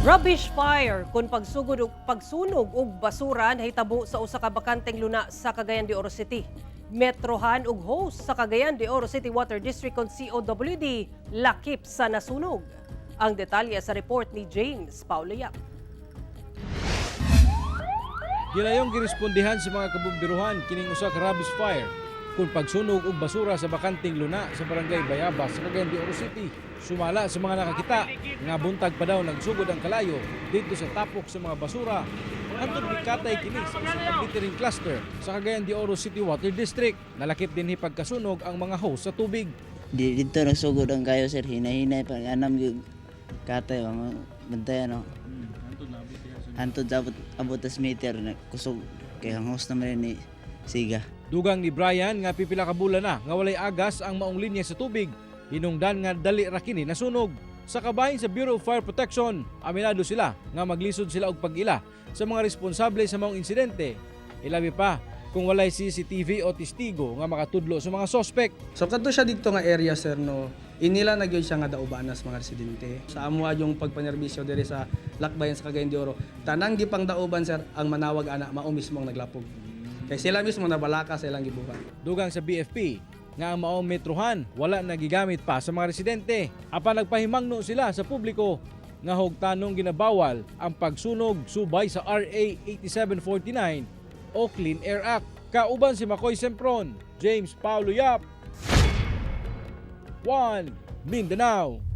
Rubbish fire kun pagsunog og basura nahitabo sa usa ka bakanteng luna sa Cagayan de Oro City. Metrohan ug host sa Cagayan de Oro City Water District kon COWD lakip sa nasunog. Ang detalye sa report ni James Paulo Yap. Gilayong girespondihan sa mga kabumbiruhan kining usa ka rubbish fire kung pagsunog og basura sa bakanteng luna sa barangay Bayabas sa Cagayan de Oro City. Sumala sa mga nakakita nga buntag pa daw nagsugod ang kalayo dito sa tapok sa mga basura. Hantod mikatay kini sa usa littering cluster sa Cagayan de Oro City Water District. Nalakip din pagkasunog ang mga hose sa tubig. Dito nagsugod ang kayo sir, hinay-hinay pa anam yung katay mga bantay ano. Hantod abot as meter na kusog kay ang host naman ni Siga. Dugang ni Brian nga pipila ka bulan na nga walay agas ang maong linya sa tubig. Hinungdan nga dali ra kini nasunog. Sa kabahin sa Bureau of Fire Protection, aminado sila nga maglisod sila og pag-ila sa mga responsable sa maong insidente. Ilabi pa kung walay CCTV o testigo nga makatudlo sa mga sospek. So kadto siya dito nga area sir no. Inila na gyud siya nga daubanas mga residente. Sa amuha yung pagpanerbisyo diri sa Lakbayan sa Cagayan de Oro. Tanang gipang dauban sir ang manawag ana mao mismo ang naglapog. Kay sila mismo nabalaka sa ilang gibuhat. Dugang sa BFP nga ang maong metrohan wala nagigamit pa sa mga residente. Apan nagpahimangno sila sa publiko nga hugtanong ginabawal ang pagsunog subay sa RA 8749 o Clean Air Act. Kauban si Makoy Sempron, James Paulo Yap, 1 Mindanao.